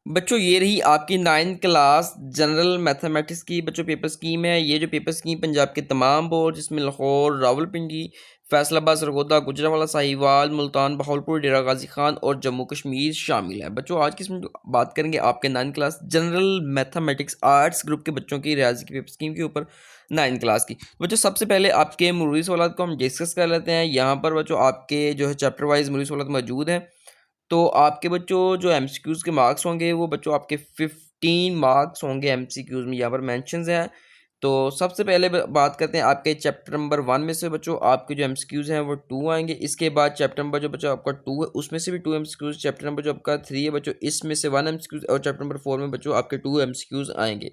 बच्चों ये रही आपकी 9th क्लास जनरल मैथमेटिक्स की बच्चों पेपर स्कीम है। ये जो पेपर स्कीम पंजाब के तमाम बोर्ड जिसमें लाहौर, रावलपिंडी, फैसलाबाद, सरगोदा, गुजरांवाला, साहिवाल, मुल्तान, बहावलपुर, डेरा गाजी खान और जम्मू कश्मीर शामिल है। बच्चों आज की इसमें बात करेंगे आपके 9th class general mathematics arts group के बच्चों की रियाजी की पेपर स्कीम के ऊपर 9th क्लास की। बच्चों सबसे पहले आपके मरूरी सवालात को हम डिस्कस कर लेते हैं। यहाँ पर बच्चों आपके जो है चैप्टर वाइज मरूरी सवालात मौजूद हैं। तो आपके बच्चों जो एमसीक्यूज़ के मार्क्स होंगे वो बच्चों आपके 15 मार्क्स होंगे एमसीक्यूज़ में, यहाँ पर मेंशन्स हैं। तो सबसे पहले बात करते हैं आपके चैप्टर नंबर 1 में से बच्चों आपके जो एमसीक्यूज़ हैं वो 2 आएंगे। इसके बाद चैप्टर नंबर जो बच्चों आपका 2 है उसमें से भी 2 एमसीक्यूज़, चैप्टर नंबर जो आपका 3 है बच्चों इसमें से 1 एमसीक्यूज़ और चैप्टर नंबर 4 में बच्चों आपके 2 एमसीक्यूज़ आएंगे।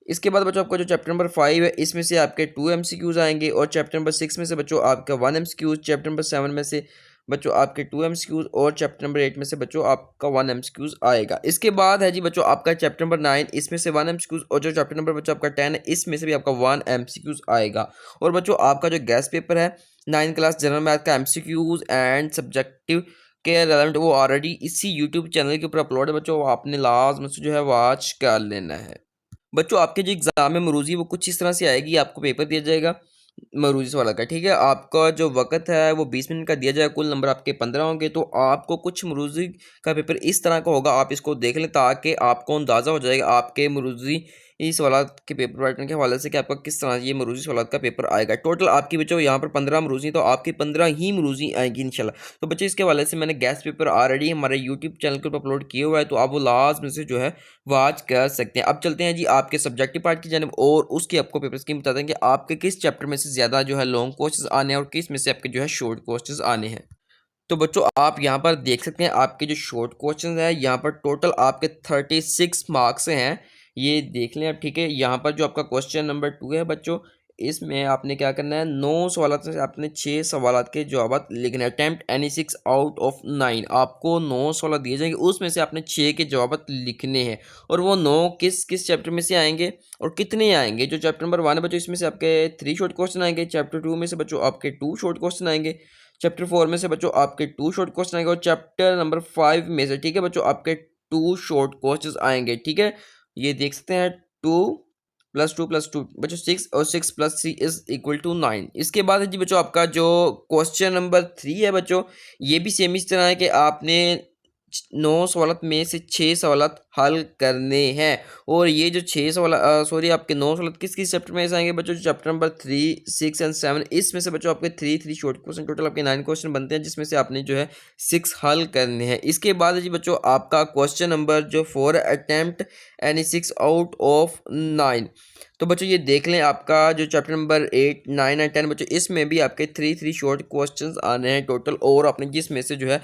इसके बाद बच्चों आपका जो चैप्टर नंबर 5 है इसमें से आपके 2 एमसीक्यूज़ आएंगे और चैप्टर नंबर 6 में से बच्चों आपका 1 एमसीक्यूज़, चैप्टर नंबर 7 में से बच्चों आपके 2 एमसीक्यूज़ और चैप्टर नंबर 8 में से बच्चों आपका 1 एमसीक्यूज़ आएगा। इसके बाद है जी बच्चों आपका चैप्टर नंबर 9 इसमें से 1 एमसीक्यूज़ और जो चैप्टर नंबर बच्चों आपका 10 है इसमें से भी आपका 1 एमसीक्यूज़ आएगा। और बच्चों आपका जो गेस्ट पेपर है 9th क्लास जनरल मैथ का एमसीक्यूज़ एंड सब्जेक्टिव के रेलेवेंट वो ऑलरेडी इसी यूट्यूब चैनल के ऊपर अपलोड है बच्चों, वो आपने लाजमी से जो है वॉच कर लेना है। बच्चों आपके जो एग्ज़ाम है मरूज़ी वो कुछ इस तरह से आएगी। आपको पेपर दिया जाएगा मरूज़ी सवाल का, ठीक है। आपका जो वक़्त है वो 20 मिनट का दिया जाएगा। कुल नंबर आपके 15 होंगे। तो आपको कुछ मरूज़ी का पेपर इस तरह का होगा, आप इसको देख लें ताकि आपको अंदाज़ा हो जाएगा आपके मरूज़ी सवालात के पेपर पैटर्न के हवाले से कि आपका किस तरह ये मरूज़ी सवालात का पेपर आएगा। टोटल आपकी बच्चों यहाँ पर 15 मरूज़ी, तो आपकी 15 ही मरूज़ी आएंगी इंशाल्लाह। तो बच्चों इसके हवाले से मैंने गेस्ट पेपर ऑलरेडी हमारे यूट्यूब चैनल के ऊपर अपलोड किया हुआ है, तो आप वो लाज़मी से जो है वॉच कर सकते हैं। अब चलते हैं जी आपके सब्जेक्टिव पार्ट की जानिब और उसकी आपको पेपर स्कीम बता देंगे आपके किस चैप्टर में से ज़्यादा जो है लॉन्ग क्वेश्चंस आने हैं और किस में से आपके जो है शॉर्ट क्वेश्चंस आने हैं। तो बच्चों आप यहाँ पर देख सकते हैं आपके जो शॉर्ट क्वेश्चंस हैं यहाँ पर टोटल आपके 36 मार्क्स हैं। ये देख लें आप, ठीक है। यहाँ पर जो आपका क्वेश्चन नंबर 2 है बच्चों इसमें आपने क्या करना है, 9 सवालात से आपने 6 सवालात के जवाब लिखने हैं। अटेम्प्ट एनी 6 आउट ऑफ 9, आपको 9 सवाल दिए जाएंगे उसमें से आपने 6 के जवाब लिखने हैं। और वो 9 किस किस चैप्टर में से आएंगे और कितने आएंगे। जो चैप्टर नंबर 1 है बच्चों इसमें से आपके 3 शॉर्ट क्वेश्चन आएंगे, चैप्टर 2 में से बच्चों आपके 2 शॉर्ट क्वेश्चन आएंगे, चैप्टर 4 में से बच्चों आपके 2 शॉर्ट क्वेश्चन आएंगे और चैप्टर नंबर 5 में से, ठीक है बच्चों, आपके 2 शॉर्ट क्वेश्चन आएंगे, ठीक है। ये देख सकते हैं 2 + 2 + 2 बच्चों 6 और 6 + 3 = 9। इसके बाद है जी बच्चों आपका जो क्वेश्चन नंबर 3 है बच्चों ये भी सेम इस तरह है कि आपने 9 सवालात में से 6 सवालात हल करने हैं। और ये जो 6 सवाल सॉरी आपके 9 सवालात किस किस चैप्टर में से आएंगे बच्चों, चैप्टर नंबर 3, 6 एंड 7 इसमें से बच्चों आपके 3 शॉर्ट क्वेश्चन, टोटल आपके 9 क्वेश्चन बनते हैं जिसमें से आपने जो है 6 हल करने हैं। इसके बाद है जी बच्चों आपका क्वेश्चन नंबर जो 4 है, अटेम्प्ट एनी 6 आउट ऑफ 9। तो बच्चों ये देख लें आपका जो चैप्टर नंबर 8, 9 एंड 10 बच्चों इसमें भी आपके 3 शॉर्ट क्वेश्चंस आने हैं टोटल, और आपने जिसमें से जो है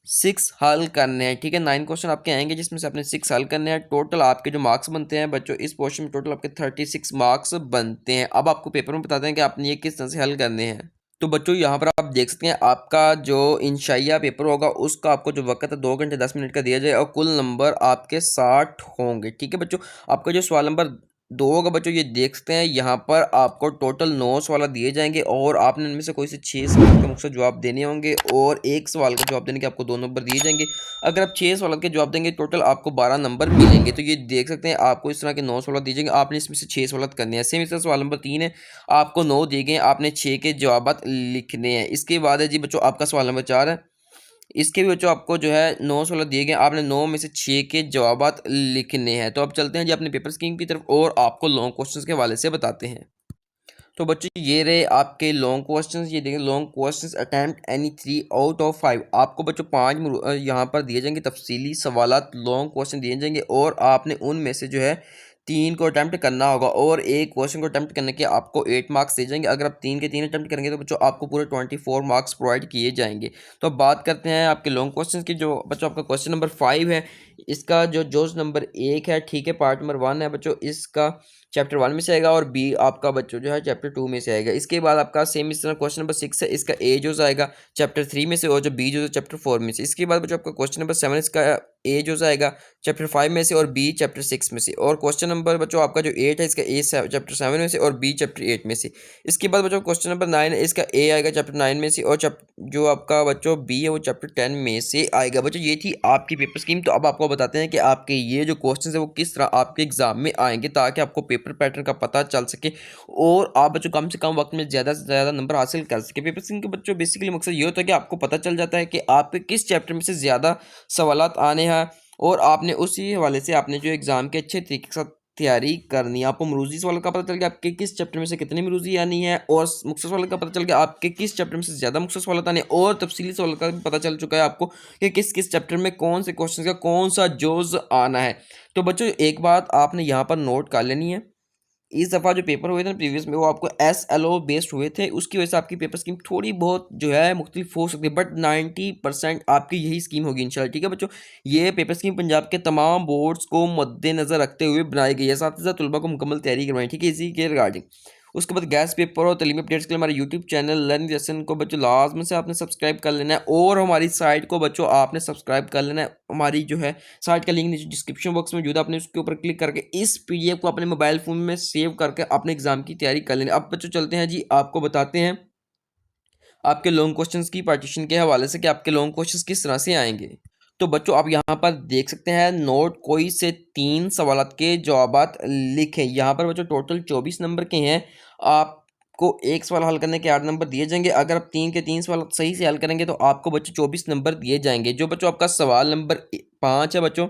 6 हल करने हैं, ठीक है। 9 क्वेश्चन आपके आएंगे जिसमें से आपने 6 हल करने हैं। टोटल आपके जो मार्क्स बनते हैं बच्चों इस पोर्शन में टोटल आपके 36 मार्क्स बनते हैं। अब आपको पेपर में बताते हैं कि आपने ये किस तरह से हल करने हैं। तो बच्चों यहाँ पर आप देख सकते हैं आपका जो इंशाइया पेपर होगा उसका आपको जो वक्त है 2 घंटे 10 मिनट का दिया जाए और कुल नंबर आपके 60 होंगे, ठीक है बच्चों। आपका जो सवाल नंबर 2 होगा बच्चों ये देख सकते हैं यहाँ पर आपको टोटल 9 सवाल दिए जाएंगे और आपने इनमें से कोई से 6 सवाल के मुख्तलिफ जवाब देने होंगे और एक सवाल का जवाब देने के आपको 2 नंबर दिए जाएंगे। अगर आप 6 सवाल के जवाब देंगे टोटल आपको 12 नंबर मिलेंगे। तो ये देख सकते हैं आपको इस तरह के 9 सवाल दिए जाएंगे, आपने इसमें से 6 सवाल करने हैं। सेम इस तरह सवाल नंबर 3 है, आपको 9 दिए गए, आपने 6 के जवाब लिखने हैं। इसके बाद है जी बच्चों आपका सवाल नंबर 4 है, इसके भी बच्चों आपको जो है 9 सवाल दिए गए, आपने 9 में से 6 के जवाब लिखने हैं। तो अब चलते हैं जी अपने पेपर स्कीम की तरफ और आपको लॉन्ग क्वेश्चंस के हवाले से बताते हैं। तो बच्चों ये रहे आपके लॉन्ग क्वेश्चंस। ये देखें long questions attempt any 3 out of 5, आपको बच्चों 5 यहाँ पर दिए जाएंगे तफसीली सवालात लॉन्ग क्वेश्चन दिए जाएंगे और आपने उनमें से जो है 3 को अटैम्प्ट करना होगा और एक क्वेश्चन को अटैम्प्ट करने के आपको 8 मार्क्स दे जाएंगे। अगर आप 3 के 3 अटैम्प्ट करेंगे तो बच्चों आपको पूरे 24 मार्क्स प्रोवाइड किए जाएंगे। तो अब बात करते हैं आपके लॉन्ग क्वेश्चन की। जो बच्चों आपका क्वेश्चन नंबर 5 है इसका जो जोज नंबर 1 है, ठीक है, पार्ट नंबर 1 है बच्चों, इसका चैप्टर 1 में से आएगा और बी आपका बच्चों जो है चैप्टर 2 में से आएगा। इसके बाद आपका सेम इस तरह क्वेश्चन नंबर 6 है, इसका ए जो आएगा चैप्टर 3 में से और जो बी जो चैप्टर 4 में से। इसके बाद बच्चों आपका क्वेश्चन नंबर 7 इसका ए जो आएगा चैप्टर 5 में से और बी चैप्टर 6 में से। और क्वेश्चन नंबर बच्चों आपका जो 8 है इसका ए चैप्टर 7 में से और बी चैप्टर 8 में से। इसके बाद बच्चों क्वेश्चन नंबर 9 है, इसका ए आएगा चैप्टर 9 में से और जो आपका बच्चों बी है वो चैप्टर 10 में से आएगा। बच्चों ये थी आपकी पेपर स्कीम। तो अब आपको बताते हैं कि आपके ये जो क्वेश्चन है वो किस तरह आपके एग्जाम में आएंगे ताकि आपको पेपर पैटर्न का पता चल सके और आप बच्चों कम से कम वक्त में ज़्यादा से ज़्यादा नंबर हासिल कर सके। पेपर स्कीम के बच्चों बेसिकली मकसद ये होता है कि आपको पता चल जाता है कि आपके किस चैप्टर में से ज़्यादा सवालात आने हैं और आपने उसी हवाले से आपने जो एग्ज़ाम के अच्छे तरीके के साथ तैयारी करनी है। आपको मरूजी सवाल का पता चल गया आपके किस चैप्टर में से कितनी मरूजी आनी है और मुख्तसर सवाल का पता चल गया आपके किस चैप्टर में से ज़्यादा मुख्तसर सवाल आने हैं और तफसीली सवाल का भी पता चल चुका है आपको कि किस किस चैप्टर में कौन से क्वेश्चन का कौन सा जोज आना है। तो बच्चों एक बात आपने यहाँ पर नोट कर लेनी है, इस दफ़ा जो पेपर हुए थे ना प्रीवियस में वो आपको SLO बेस्ड हुए थे, उसकी वजह से आपकी पेपर स्कीम थोड़ी बहुत जो है मुख्तलिफ हो सकती है बट 90% आपकी यही स्कीम होगी इंशाल्लाह। ठीक है बच्चों, ये पेपर स्कीम पंजाब के तमाम बोर्ड्स को मद्देनज़र रखते हुए बनाई गई है, साथ ही साथ तलबा को मुकम्मल तैयारी करवाई। ठीक है, इसी के रिगार्डिंग उसके बाद गैस पेपर और तलीमी अपडेट्स के लिए हमारे यूट्यूब चैनल लर्निंग लेसन को बच्चों लाजम से आपने सब्सक्राइब कर लेना है और हमारी साइट को बच्चों आपने सब्सक्राइब कर लेना है। हमारी जो है साइट का लिंक नीचे डिस्क्रिप्शन बॉक्स में मौजूद है, आपने उसके ऊपर क्लिक करके इस PDF को अपने मोबाइल फ़ोन में सेव करके अपने एग्जाम की तैयारी कर लेना। अब बच्चों चलते हैं जी, आपको बताते हैं आपके लॉन्ग क्वेश्चंस की पार्टीशन के हवाले से कि आपके लॉन्ग क्वेश्चंस किस तरह से आएंगे। तो बच्चों आप यहाँ पर देख सकते हैं नोट कोई से 3 सवालात के जवाबात लिखें। यहाँ पर बच्चों टोटल 24 नंबर के हैं, आपको एक सवाल हल करने के 8 नंबर दिए जाएंगे। अगर आप 3 के 3 सवाल सही से हल करेंगे तो आपको बच्चों 24 नंबर दिए जाएंगे। जो बच्चों आपका सवाल नंबर 5 है बच्चों,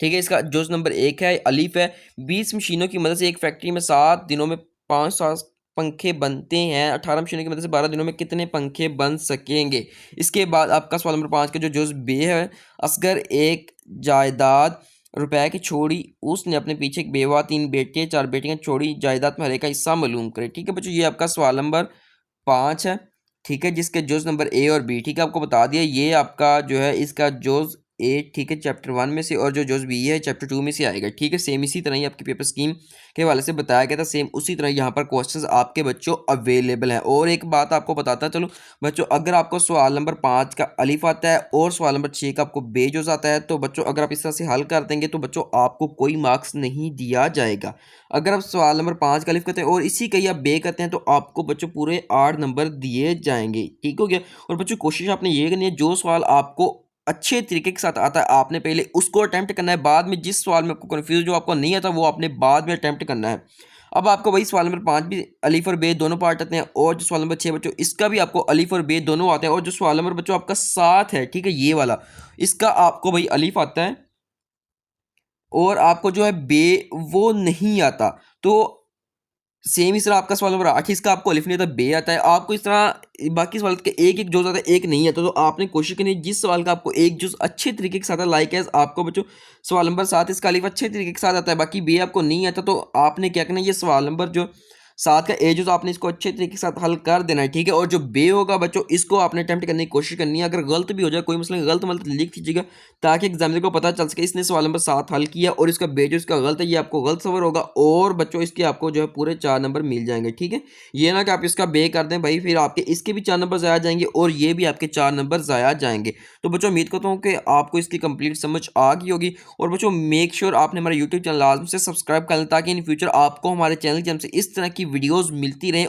ठीक है, इसका जो नंबर 1 है अलीफ है। 20 मशीनों की मदद से एक फैक्ट्री में 7 दिनों में 5 पंखे बनते हैं, 18 मशीनों की मदद से 12 दिनों में कितने पंखे बन सकेंगे। इसके बाद आपका सवाल नंबर 5 का जो जुज़ बे है, असगर एक जायदाद रुपए की छोड़ी, उसने अपने पीछे एक बेवा 3 बेटे 4 बेटियां छोड़ी, जायदाद में हर एक का हिस्सा मालूम करे। ठीक है बच्चों, ये आपका सवाल नंबर 5 है। ठीक है, जिसके जुज़ नंबर ए और बी, ठीक है, आपको बता दिया ये आपका जो है इसका जुज़ ए, ठीक है, चैप्टर 1 में से और जो जुज़ बी है चैप्टर 2 में से आएगा। ठीक है, सेम इसी तरह ही आपकी पेपर स्कीम के हवाले से बताया गया था, सेम उसी तरह यहाँ पर क्वेश्चंस आपके बच्चों अवेलेबल हैं। और एक बात आपको बताता चलो बच्चों, अगर आपको सवाल नंबर 5 का अलिफ आता है और सवाल नंबर 6 का आपको बे जुज़ आता है तो बच्चों अगर आप इस तरह से हल कर देंगे तो बच्चों आपको कोई मार्क्स नहीं दिया जाएगा। अगर आप सवाल नंबर 5 का अलिफ करते हैं और इसी का ही आप बे करते हैं तो आपको बच्चों पूरे 8 नंबर दिए जाएंगे। ठीक हो गया। और बच्चों कोशिश आपने ये करनी है जो सवाल आपको अच्छे तरीके के साथ आता है आपने पहले उसको अटेम्प्ट करना है, बाद में जिस सवाल में आपको कन्फ्यूज जो आपको नहीं आता वो आपने बाद में अटेम्प्ट करना है। अब आपको वही सवाल नंबर 5 भी अलीफ और बे दोनों पार्ट आते हैं और जो सवाल नंबर 6 बच्चों इसका भी आपको अलीफ और बे दोनों आते हैं और जो सवाल नंबर बच्चों आपका 7 है, ठीक है, ये वाला, इसका आपको भाई अलीफ आता है और आपको जो है बे वो नहीं आता। तो सेम इस तरह आपका सवाल नंबर 8 इसका आपको अलिफ नहीं आता, बे आता है। आपको इस तरह बाकी सवाल के एक एक जोज आता है, एक नहीं आता। तो आपने कोशिश करनी है जिस सवाल का आपको एक जोज अच्छे तरीके के साथ आता है, लाइक एज आपको बच्चों सवाल नंबर 7 इसका अलिफ अच्छे तरीके के साथ आता है, बाकी बे आपको नहीं आता, तो आपने क्या करना है ये सवाल नंबर जो 7 का ए जो आपने इसको अच्छे तरीके के साथ हल कर देना है। ठीक है, और जो बे होगा बच्चों इसको आपने अटेम्प्ट करने की कोशिश करनी है। अगर गलत भी हो जाए कोई मसला नहीं, गलत मतलब लिख दीजिएगा ताकि एग्जामिनर को पता चल सके इसने सवाल नंबर 7 हल किया और इसका बे जो इसका गलत है ये आपको गलत सवर होगा और बच्चों इसके आपको जो है पूरे 4 नंबर मिल जाएंगे। ठीक है, ये ना कि आप इसका बे कर दें भाई फिर आपके इसके भी 4 नंबर ज़ाया जाएंगे और ये भी आपके 4 नंबर ज़ाया जाएंगे। तो बच्चों उम्मीद करता हूँ कि आपको इसकी कंप्लीट समझ आ गई होगी और बच्चों मेक श्योर आपने हमारे यूट्यूब चैनल लाजम से सब्सक्राइब कर लें ताकि इन फ्यूचर आपको हमारे चैनल की तरफ से इस तरह की वीडियोज़ मिलती रहें।